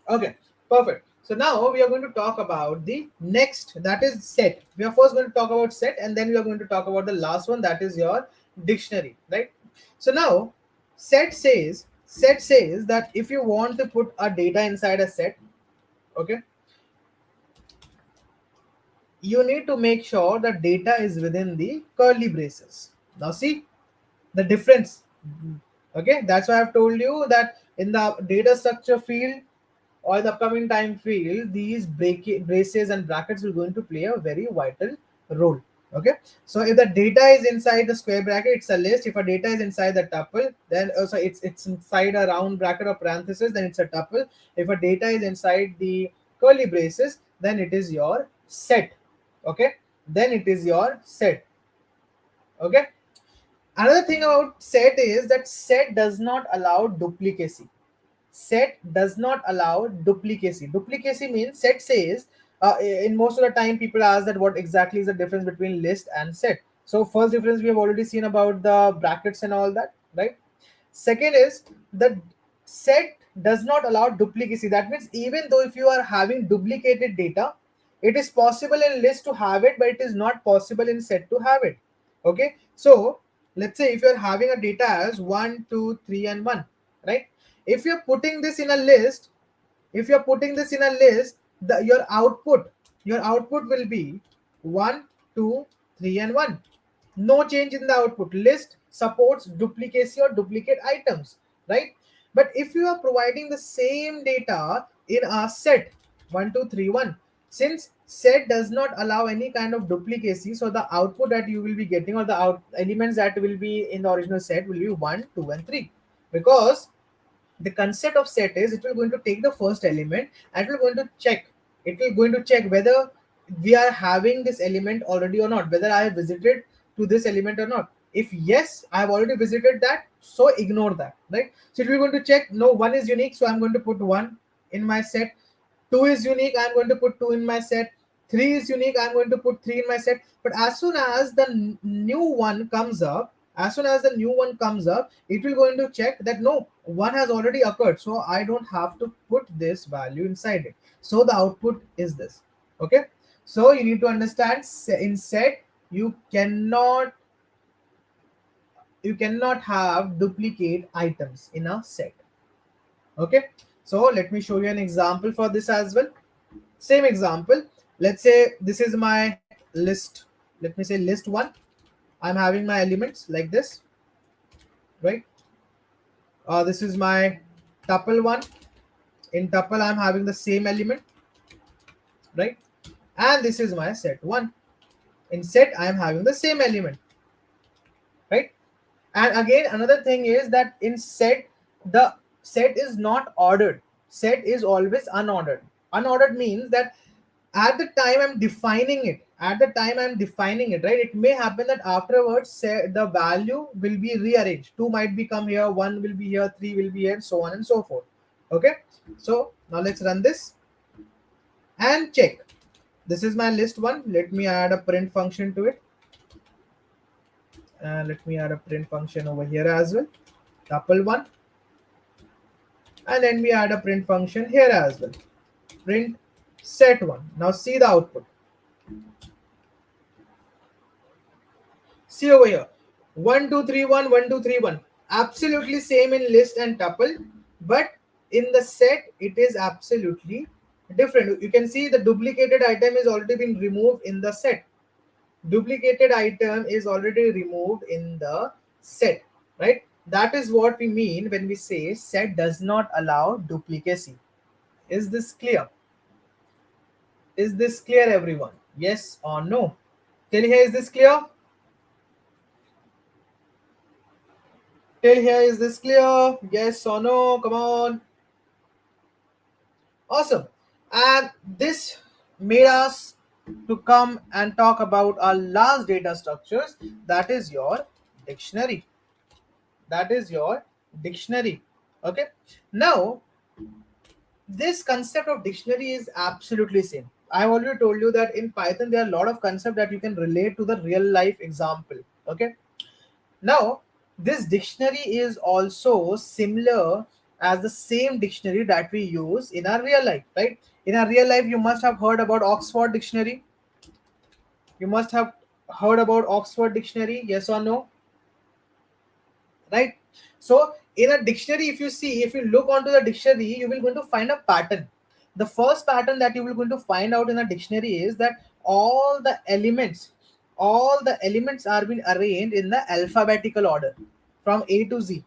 Okay, perfect. So now we are going to talk about the next, that is set. We are first going to talk about set, and then we are going to talk about the last one, that is your dictionary, right? So now set says that if you want to put a data inside a set, okay, you need to make sure that data is within the curly braces. Now see the difference. Okay, that's why I've told you that in the data structure field or the upcoming time field, these braces and brackets will going to play a very vital role. Okay, so if the data is inside the square bracket, it's a list. If a data is inside the tuple, then also it's inside a round bracket or parenthesis, then it's a tuple. If a data is inside the curly braces, then it is your set. Okay, then it is your set. Okay, Another thing about set is that set does not allow duplicacy. Set does not allow duplicacy. Duplicacy means set says, in most of the time people ask that what exactly is the difference between list and set. So first difference we have already seen about the brackets and all that, right? Second is the set does not allow duplicacy. That means even though if you are having duplicated data, it is possible in list to have it, but it is not possible in set to have it. Okay, so let's say if you're having a data as 1, 2, 3, and 1, right? If you're putting this in a list, if you're putting this in a list, your output will be 1, 2, 3, and 1. No change in the output. List supports duplicacy or duplicate items, right? But if you are providing the same data in a set 1, 2, 3, 1, since set does not allow any kind of duplicacy, so the output that you will be getting, or the elements that will be in the original set, will be 1, 2, and 3. Because the concept of set is, it will going to take the first element and it will going to check whether we are having this element already or not, whether I have visited to this element or not. If yes, I have already visited that, so ignore that, right? So it will going to check, no, 1 is unique, so I'm going to put 1 in my set. 2 is unique, I'm going to put 2 in my set. 3 is unique, I'm going to put 3 in my set. But as soon as the new one comes up, it will going to check that no, 1 has already occurred, so I don't have to put this value inside it. So the output is this. Okay, so you need to understand, in set you cannot have duplicate items in a set. Okay, so let me show you an example for this as well. Same example. Let's say this is my list. Let me say list 1. I'm having my elements like this, right? This is my tuple 1. In tuple I'm having the same element, right? And this is my set 1. In set I am having the same element, right? And again, another thing is that in set, the set is not ordered. Set is always unordered. Unordered means that at the time I'm defining it, right? It may happen that afterwards the value will be rearranged. 2 might be come here, 1 will be here, 3 will be here, and so on and so forth. Okay, so now let's run this and check. This is my list 1. Let me add a print function to it. Let me add a print function over here as well, tuple 1, and then we add a print function here as well, print set 1. Now see the output. See over here, 1, 2, 3, 1, 1, 2, 3, 1. Absolutely same in list and tuple, but in the set it is absolutely different. You can see the duplicated item is already been removed in the set. Duplicated item is already removed in the set, right? That is what we mean when we say set does not allow duplicacy. Is this clear? Is this clear, everyone? Yes or no? Till here, is this clear? Till here, is this clear? Yes or no? Come on. Awesome. And this made us to come and talk about our last data structures, that is your dictionary. Okay, now this concept of dictionary is absolutely same. I've already told you that in Python there are a lot of concepts that you can relate to the real life example. Okay, now this dictionary is also similar as the same dictionary that we use in our real life, right? In our real life, you must have heard about Oxford Dictionary. Yes or no? Right? So in a dictionary, if you look onto the dictionary, you will going to find a pattern. The first pattern that you will going to find out in a dictionary is that all the elements are being arranged in the alphabetical order from A to Z.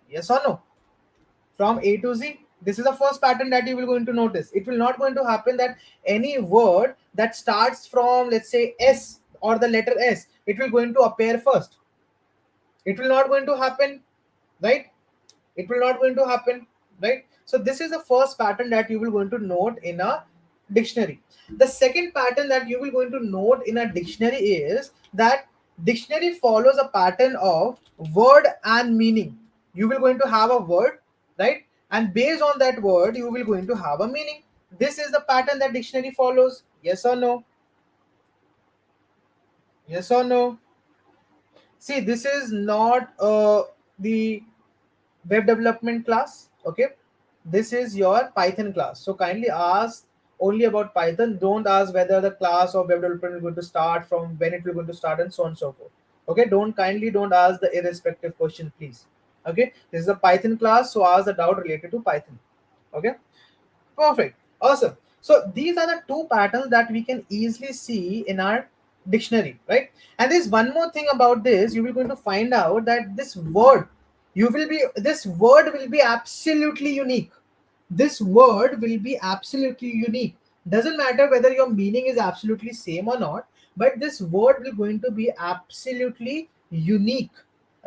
Yes or no? From A to Z. This is the first pattern that you will going to notice. It will not going to happen that any word that starts from, let's say, S or the letter S, it will going to appear first. It will not going to happen, right? It will not going to happen, right? So this is the first pattern that you will going to note in a dictionary. The second pattern that you will going to note in a dictionary is that Dictionary follows a pattern of word and meaning. You will going to have a word, right? And based on that word, you will going to have a meaning. This is the pattern that dictionary follows. Yes or no? Yes or no? See, this is not the web development class. Okay, this is your Python class. So kindly ask only about Python. Don't ask whether the class of web development is going to start, from when it will going to start, and so on and so forth. Okay, don't ask the irrespective question, please. Okay, this is a Python class, so ask the doubt related to Python. Okay, perfect. Awesome. So these are the two patterns that we can easily see in our dictionary, right? And there's one more thing about this. You will going to find out that this word will be absolutely unique. This word will be absolutely unique. Doesn't matter whether your meaning is absolutely same or not, but this word will going to be absolutely unique,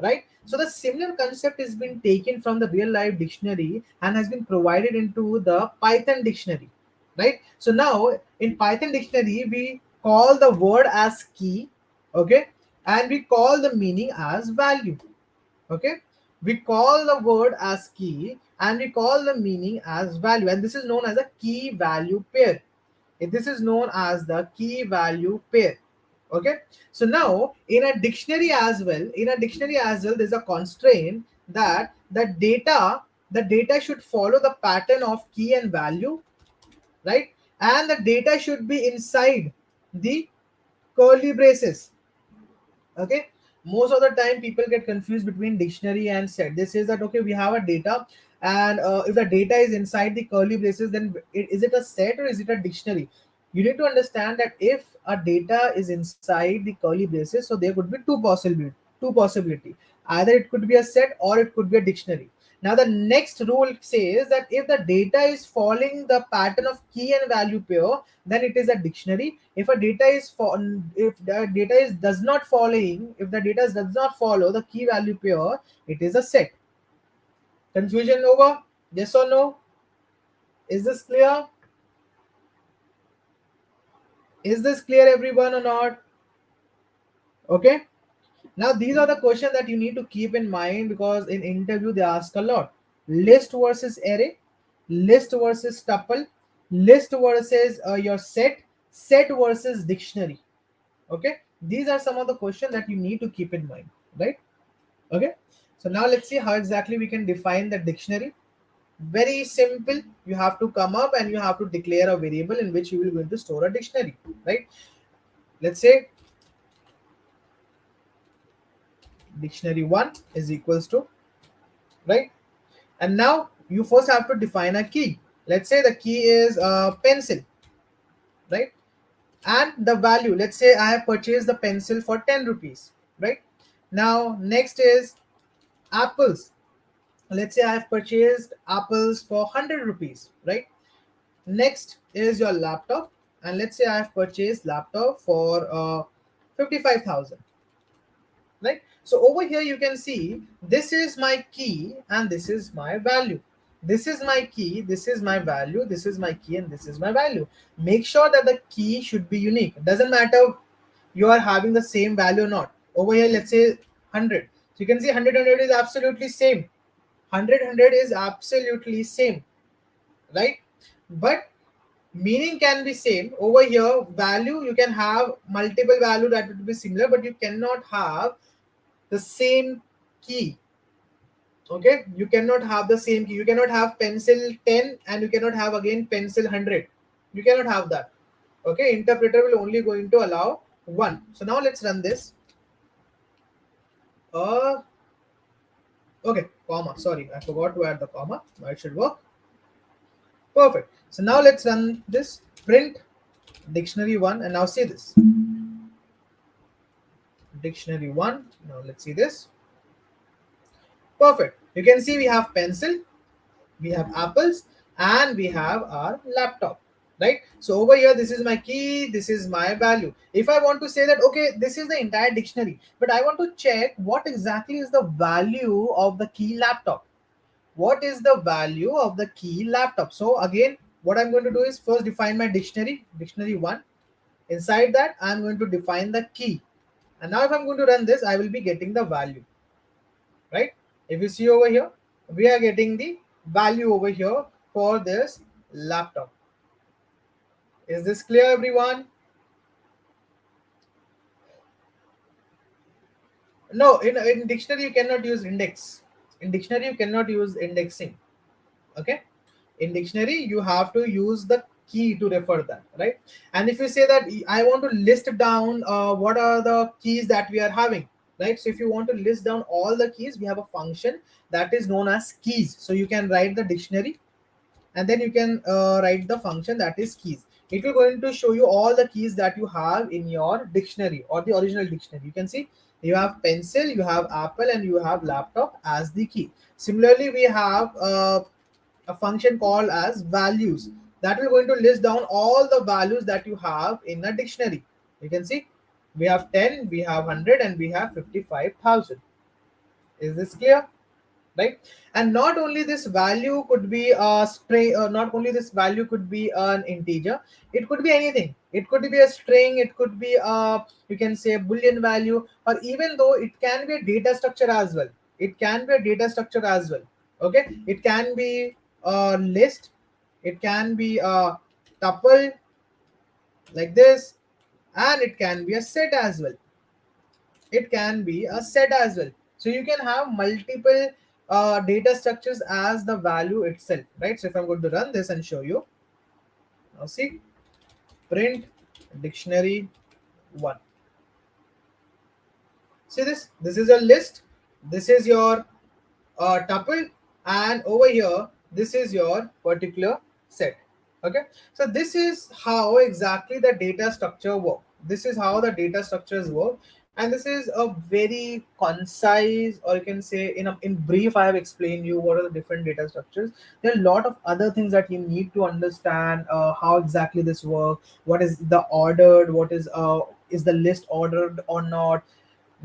right? So the similar concept has been taken from the real life dictionary and has been provided into the Python dictionary, right? So now in Python dictionary we call the word as key, okay, and we call the meaning as value. Okay, we call the word as key and we call the meaning as value, and this is known as a key value pair. This is known as the key value pair. Okay, so now in a dictionary as well there's a constraint that the data should follow the pattern of key and value, right? And the data should be inside the curly braces. Okay, most of the time people get confused between dictionary and set. They says that okay, we have a data, and if the data is inside the curly braces, then is it a set or is it a dictionary? You need to understand that if a data is inside the curly braces, so there could be two possibility. Either it could be a set or it could be a dictionary. Now the next rule says that if the data is following the pattern of key and value pair, then it is a dictionary. If a data is if the data is does not following, if the data does not follow the key value pair, it is a set. Confusion over? Yes or no? Is this clear? Is this clear, everyone, or not? Okay. Now these are the questions that you need to keep in mind, because in interview they ask a lot. List versus array, list versus tuple, list versus your set versus dictionary. Okay, these are some of the questions that you need to keep in mind, right? Okay, so now let's see how exactly we can define the dictionary. Very simple. You have to come up and you have to declare a variable in which you will going to store a dictionary, right? Let's say dictionary1 is equals to, right? And now you first have to define a key. Let's say the key is a pencil, right? And the value, let's say I have purchased the pencil for 10 rupees, right? Now next is apples. Let's say I have purchased apples for 100 rupees, right? Next is your laptop, and let's say I have purchased laptop for 55,000, right? So over here you can see this is my key and this is my value. This is my key, this is my value, this is my key, and this is my value. Make sure that the key should be unique. It doesn't matter you are having the same value or not. Over here let's say 100, so you can see 100 is absolutely same. 100 is absolutely same, right? But meaning can be same. Over here value, you can have multiple value that would be similar, but you cannot have the same key. Okay, you cannot have the same key. You cannot have pencil 10 and you cannot have again pencil 100. You cannot have that. Okay, interpreter will only going to allow one. So now let's run this. Okay, comma, sorry, I forgot to add the comma. Now it should work. Perfect. So now let's run this. Print dictionary1, and now see this dictionary1. Now let's see this. Perfect. You can see we have pencil, we have apples, and we have our laptop, right? So over here this is my key, this is my value. If I want to say that okay, this is the entire dictionary, but I want to check what exactly is the value of the key laptop. What is the value of the key laptop? So again, what I'm going to do is first define my dictionary1. Inside that I'm going to define the key. And now if I'm going to run this, I will be getting the value, right? If you see over here, we are getting the value over here for this laptop. Is this clear, everyone? No, in dictionary you cannot use index. In dictionary you cannot use indexing. Okay, in dictionary you have to use the key to refer that, right? And if you say that I want to list down what are the keys that we are having, right? So if you want to list down all the keys, we have a function that is known as keys. So you can write the dictionary, and then you can write the function that is keys. It will going to show you all the keys that you have in your dictionary or the original dictionary. You can see you have pencil, you have apple, and you have laptop as the key. Similarly, we have a function called as values that will going to list down all the values that you have in a dictionary. You can see we have 10, we have 100, and we have 55,000. Is this clear? Right? And not only this value could be a string, not only this value could be an integer, it could be anything. It could be a string, it could be a, you can say, boolean value, or even though it can be a data structure as well. It can be a data structure as well. Okay, it can be a list, it can be a tuple like this, and it can be a set as well. It can be a set as well. So you can have multiple data structures as the value itself, right? So if I'm going to run this and show you, now see, print dictionary 1. See this? This is a list. This is your tuple, and over here, this is your particular set. Okay, so this is how exactly the data structure work. This is how the data structures work, and this is a very concise, or you can say in brief, I have explained you what are the different data structures. There are a lot of other things that you need to understand, how exactly this works, what is the ordered, what is the list ordered or not,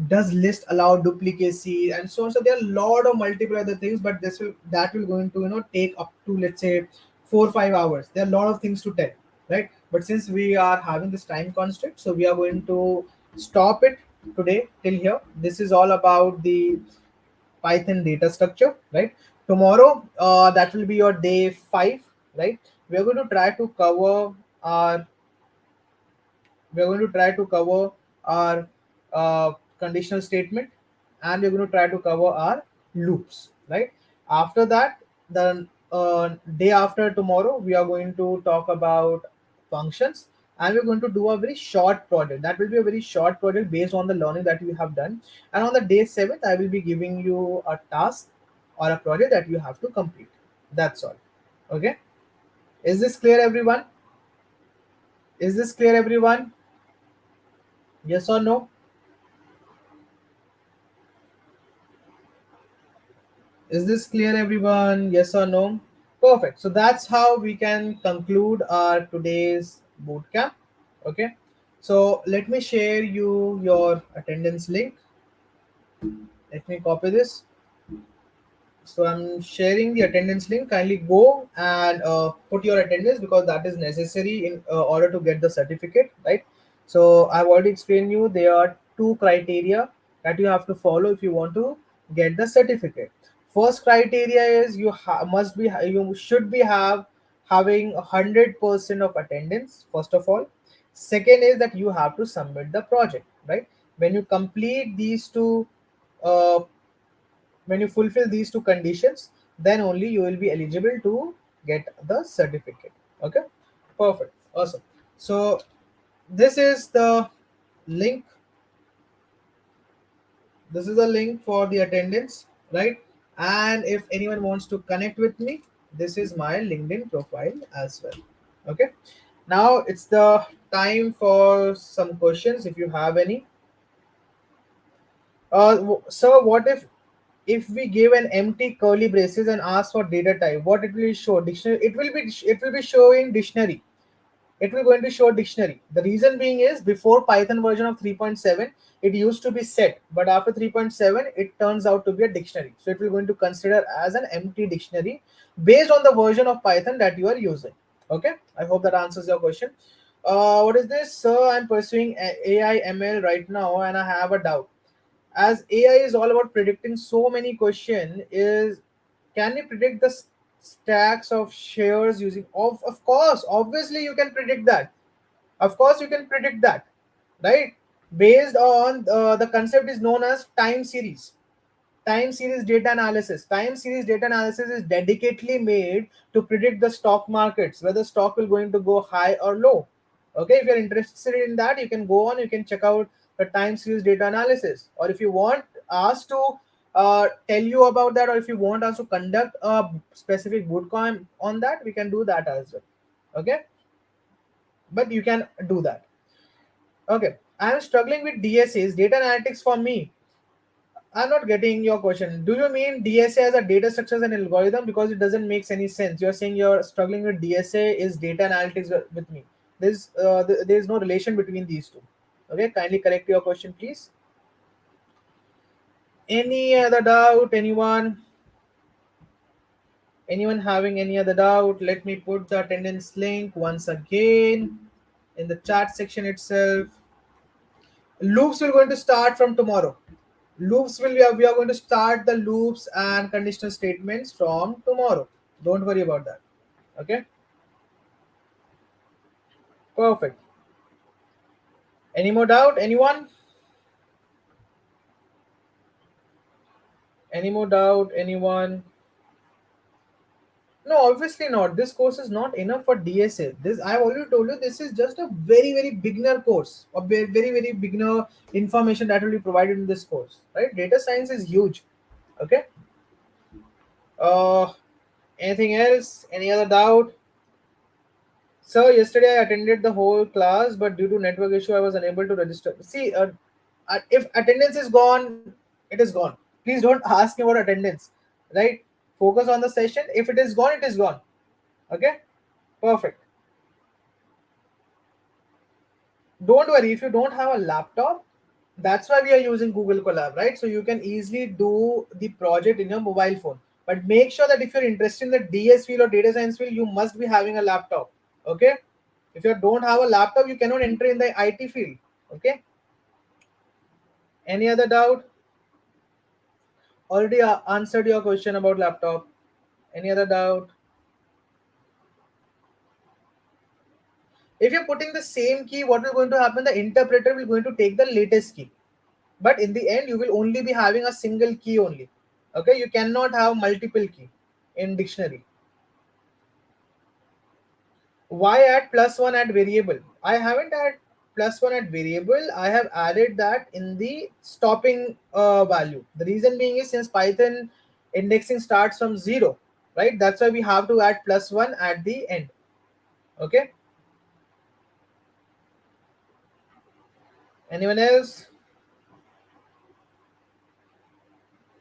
does list allow duplicacy, and so on. So there are a lot of multiple other things, but this will that will going to take up to, let's say, 4 or 5 hours. There are a lot of things to tell, right? But since we are having this time constraint, so we are going to stop it today till here. This is all about the Python data structure, right? Tomorrow, that will be your day 5, right? We are going to try to cover our we're going to try to cover our conditional statement, and we're going to try to cover our loops, right? After that, the day after tomorrow, we are going to talk about functions, and we're going to do a very short project. That will be a very short project based on the learning that you have done. And on the day 7th, I will be giving you a task or a project that you have to complete. That's all. Okay, is this clear, everyone? Is this clear, everyone? Yes or no? Is this clear, everyone? Yes or no? Perfect. So that's how we can conclude our today's bootcamp. Okay. So let me share you your attendance link. Let me copy this. So I'm sharing the attendance link. Kindly go and put your attendance, because that is necessary in order to get the certificate, right? So I've already explained you there are 2 criteria that you have to follow if you want to get the certificate. First criteria is you should be having 100% of attendance, first of all. Second is that you have to submit the project, right? When you complete these two uh, when you fulfill these 2 conditions, then only you will be eligible to get the certificate. Okay, perfect, awesome. So this is the link. This is the link for the attendance, right? And if anyone wants to connect with me, this is my LinkedIn profile as well. Okay, now it's the time for some questions if you have any. So what if we give an empty curly braces and ask for data type, what it will show? Dictionary. It will be showing dictionary. It will going to show dictionary. The reason being is, before Python version of 3.7, it used to be set, but after 3.7, it turns out to be a dictionary. So it will going to consider as an empty dictionary based on the version of Python that you are using. Okay, I hope that answers your question. What is this? Sir, I'm pursuing AI ML right now and I have a doubt. As AI is all about predicting so many questions, is can you predict the stacks of shares using of course, obviously you can predict that. Of course you can predict that, right? Based on the concept is known as time series. Time series data analysis is dedicatedly made to predict the stock markets, whether stock will going to go high or low. Okay, if you're interested in that, you can go on, you can check out the time series data analysis. Or if you want us to tell you about that, or if you want us to conduct a specific bootcamp on that, we can do that as well. Okay, but you can do that. Okay, I am struggling with DSAs, data analytics for me. I'm not getting your question. Do you mean DSA as a data structures and algorithm? Because it doesn't make any sense. You're saying you're struggling with DSA is data analytics with me. There's no relation between these two. Okay, kindly correct your question, please. Any other doubt? Anyone? Anyone having any other doubt? Let me put the attendance link once again in the chat section itself. Loops will going to start from tomorrow. We are going to start the loops and conditional statements from tomorrow. Don't worry about that. Okay, perfect. Any more doubt? Anyone? Any more doubt? Anyone? No, obviously not. This course is not enough for DSA. This I've already told you. This is just a very beginner course, a very beginner information that will be provided in this course. Right? Data science is huge. Okay. Uh, Anything else? Any other doubt? So yesterday I attended the whole class, but due to network issue, I was unable to register. See, if attendance is gone, it is gone. Please don't ask me about attendance, right? Focus on the session. If it is gone, it is gone. Okay, perfect. Don't worry if you don't have a laptop. That's why we are using Google Colab, right? So you can easily do the project in your mobile phone. But make sure that if you're interested in the DS field or data science field, you must be having a laptop. Okay. If you don't have a laptop, you cannot enter in the IT field. Okay. Any other doubt? Already answered your question about laptop. Any other doubt? If you're putting the same key, what will going to happen? The interpreter will going to take the latest key. But in the end, you will only be having a single key only. Okay, you cannot have multiple key in dictionary. Why add plus one at variable? I haven't added plus one at variable. I have added that in the stopping value. The reason being is since Python indexing starts from zero, right? That's why we have to add plus one at the end. Okay. Anyone else?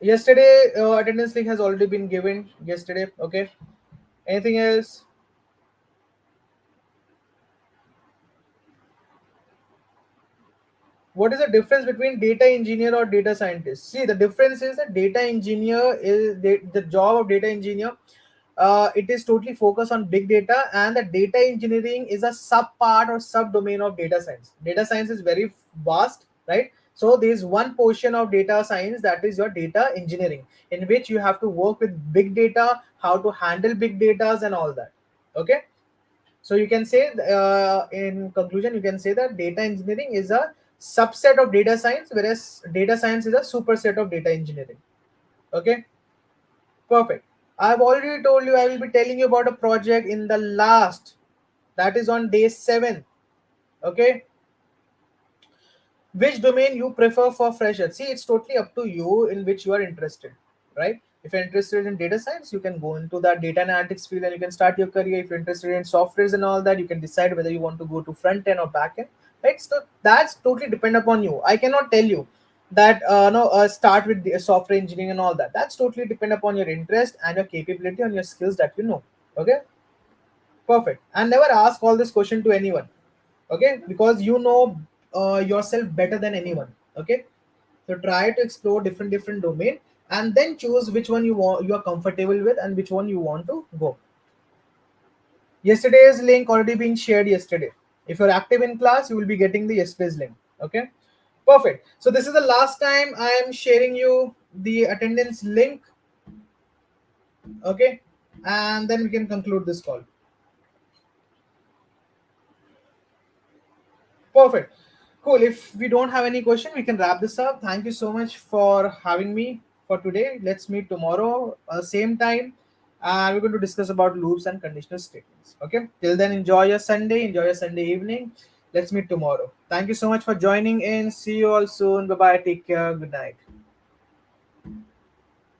Yesterday, attendance link has already been given yesterday. Okay. Anything else? What is the difference between data engineer or data scientist? See, the difference is that data engineer is the job of data engineer. It is totally focused on big data, and the data engineering is a sub part or sub domain of data science. Data science is very vast, right? So there is one portion of data science that is your data engineering, in which you have to work with big data, how to handle big data, and all that. Okay, so you can say, in conclusion, you can say that data engineering is a subset of data science, whereas data science is a superset of data engineering. Okay, perfect. I've already told you I will be telling you about a project in the last, that is on day 7. Okay, which domain you prefer for freshers? See, it's totally up to you in which you are interested, right? If you're interested in data science, you can go into that data analytics field and you can start your career. If you're interested in softwares and all that, you can decide whether you want to go to front end or back end, right? So that's totally depend upon you. I cannot tell you that no start with the software engineering and all that. That's totally depend upon your interest and your capability and your skills that you know. Okay, perfect. And never ask all this question to anyone. Okay, because you know yourself better than anyone. Okay, so try to explore different domain and then choose which one you are comfortable with and which one you want to go. Yesterday's link already been shared yesterday. If you're active in class, you will be getting the yesterday's link. Okay, perfect. So this is the last time I am sharing you the attendance link. Okay, and then we can conclude this call. Perfect. Cool. If we don't have any question, we can wrap this up. Thank you so much for having me for today. Let's meet tomorrow, same time, and we're going to discuss about loops and conditional statements. Okay. Till then, enjoy your Sunday. Enjoy your Sunday evening. Let's meet tomorrow. Thank you so much for joining in. See you all soon. Bye bye. Take care. Good night.